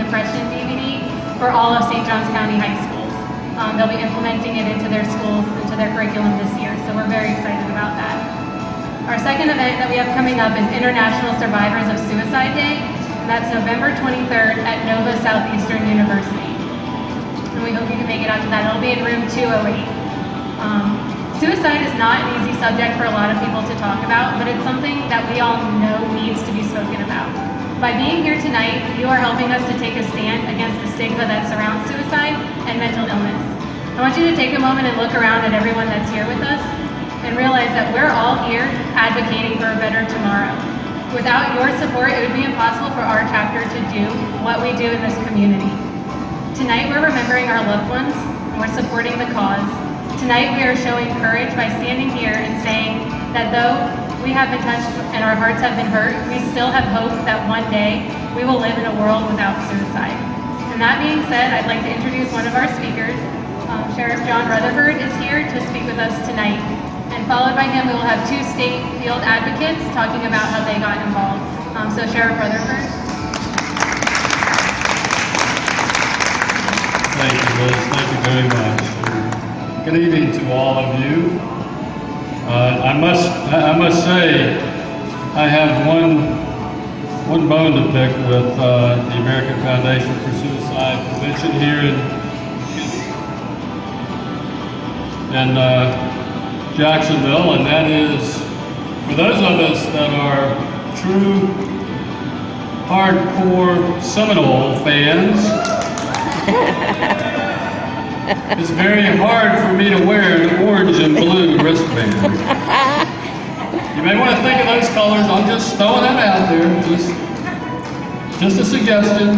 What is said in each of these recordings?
Depression DVD for all of St. Johns County high schools. They'll be implementing it into their schools, into their curriculum this year, so we're very excited about that. Our second event that we have coming up is International Survivors of Suicide Day, and that's November 23rd at Nova Southeastern University. And we hope you can make it out to that. It'll be in room 208. Suicide is not an easy subject for a lot of people to talk about, but it's something that we all know needs to be spoken about. By being here tonight, you are helping us to take a stand against the stigma that surrounds suicide and mental illness. I want you to take a moment and look around at everyone that's here with us and realize that we're all here advocating for a better tomorrow. Without your support, it would be impossible for our chapter to do what we do in this community. Tonight, we're remembering our loved ones, and we're supporting the cause. Tonight, we are showing courage by standing here and saying that though we have been touched and our hearts have been hurt, we still have hope that one day we will live in a world without suicide. And that being said, I'd like to introduce one of our speakers. Sheriff John Rutherford is here to speak with us tonight. And followed by him, we will have two state field advocates talking about how they got involved. So Sheriff Rutherford. Thank you, Liz. Thank you very much. Good evening to all of you. I must say, I have one bone to pick with the American Foundation for Suicide Prevention here in Jacksonville, and that is for those of us that are true hardcore Seminole fans. It's very hard for me to wear an orange and blue wristband. You may want to think of those colors. I'm just throwing them out there. Just a suggestion.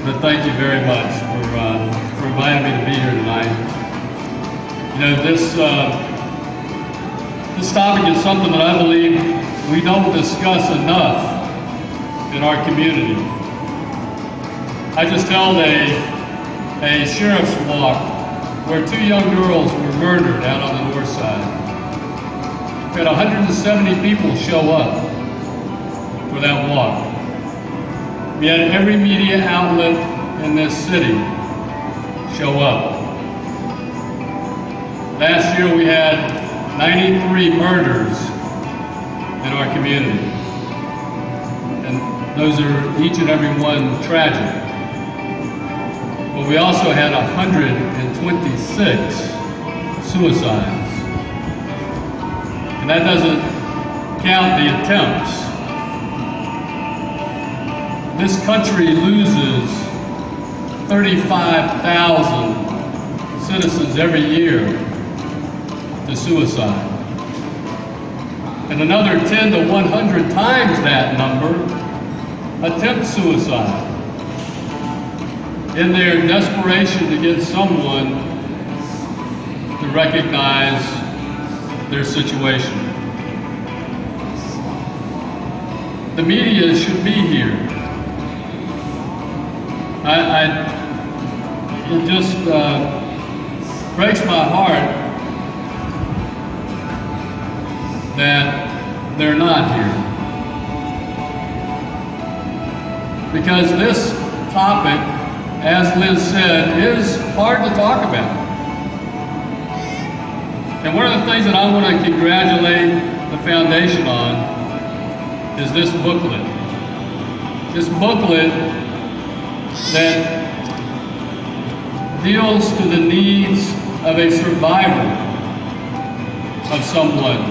But thank you very much for inviting me to be here tonight. You know, this topic is something that I believe we don't discuss enough in our community. I just held a sheriff's walk where two young girls were murdered out on the north side. We had 170 people show up for that walk. We had every media outlet in this city show up. Last year we had 93 murders in our community. And those are each and every one tragic. But we also had 126 suicides. And that doesn't count the attempts. This country loses 35,000 citizens every year to suicide. And another 10 to 100 times that number attempt suicide in their desperation to get someone to recognize their situation. The media should be here. It just breaks my heart that they're not here. Because this topic, as Liz said, is hard to talk about. And one of the things that I want to congratulate the foundation on is this booklet. This booklet that deals to the needs of a survivor of someone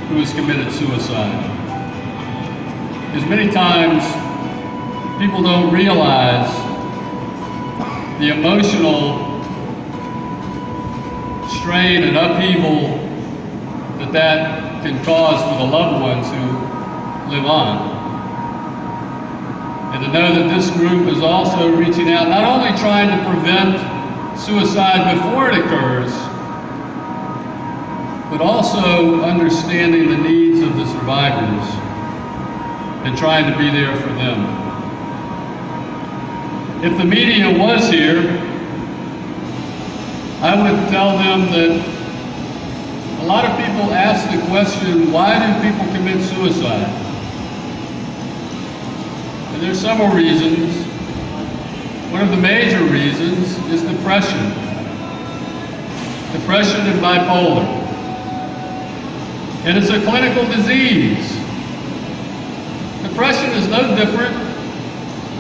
who has committed suicide. Because many times people don't realize the emotional strain and upheaval that can cause for the loved ones who live on. And to know that this group is also reaching out, not only trying to prevent suicide before it occurs, but also understanding the needs of the survivors and trying to be there for them. If the media was here, I would tell them that a lot of people ask the question, why do people commit suicide? And there's several reasons. One of the major reasons is depression. Depression and bipolar. And it's a clinical disease. Depression is no different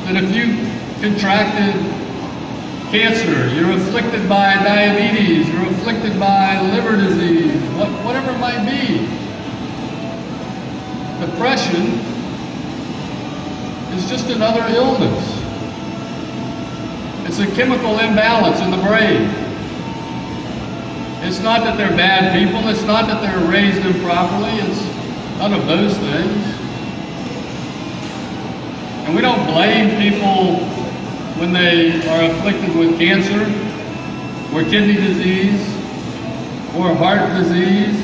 than if you contracted cancer, you're afflicted by diabetes, you're afflicted by liver disease, whatever it might be. Depression is just another illness. It's a chemical imbalance in the brain. It's not that they're bad people, it's not that they're raised improperly, it's none of those things. And we don't blame people when they are afflicted with cancer, or kidney disease, or heart disease.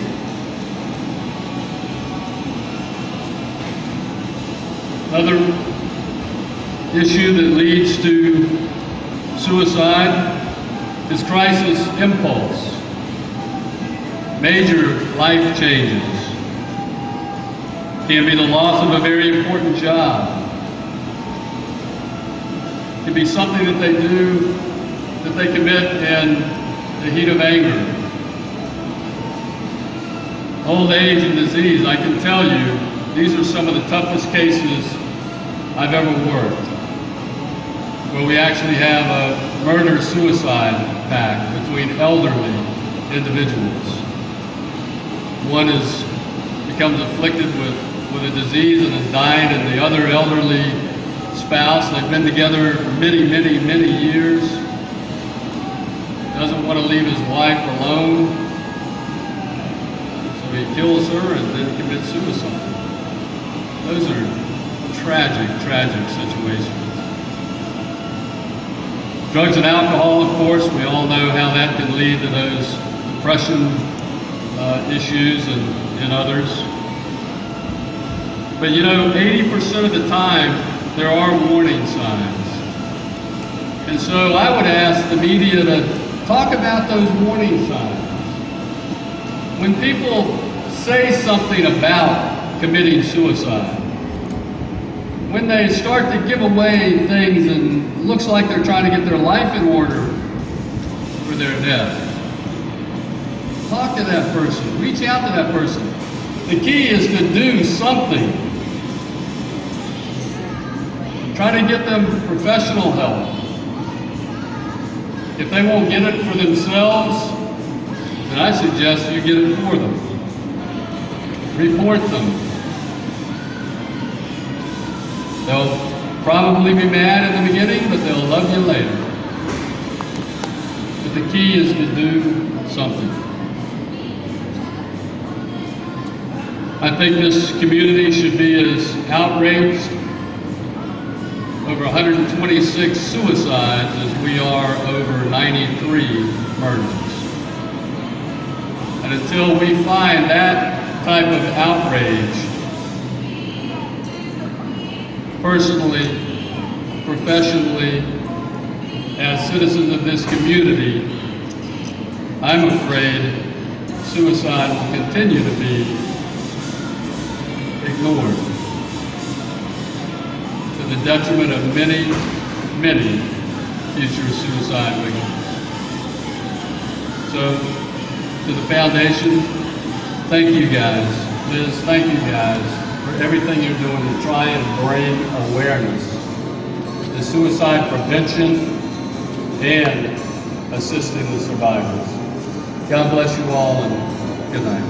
Another issue that leads to suicide is crisis impulse. Major life changes. Can be the loss of a very important job. It can be something that they do, that they commit in the heat of anger. Old age and disease, I can tell you, these are some of the toughest cases I've ever worked, where we actually have a murder-suicide pact between elderly individuals. One becomes afflicted with a disease and has died, and the other elderly spouse, they've been together many, many, many years, doesn't want to leave his wife alone, so he kills her and then commits suicide. Those are tragic, tragic situations. Drugs and alcohol, of course, we all know how that can lead to those depression issues and others. But you know, 80% of the time, there are warning signs. And so I would ask the media to talk about those warning signs. When people say something about committing suicide, when they start to give away things and it looks like they're trying to get their life in order for their death, talk to that person, reach out to that person. The key is to do something. Try to get them professional help. If they won't get it for themselves, then I suggest you get it for them. Report them. They'll probably be mad in the beginning, but they'll love you later. But the key is to do something. I think this community should be as outraged over 126 suicides as we are over 93 murders. And until we find that type of outrage, personally, professionally, as citizens of this community, I'm afraid suicide will continue to be ignored, to the detriment of many, many future suicide victims. So, to the foundation, thank you guys. Liz, thank you guys for everything you're doing to try and bring awareness to suicide prevention and assisting the survivors. God bless you all, and good night.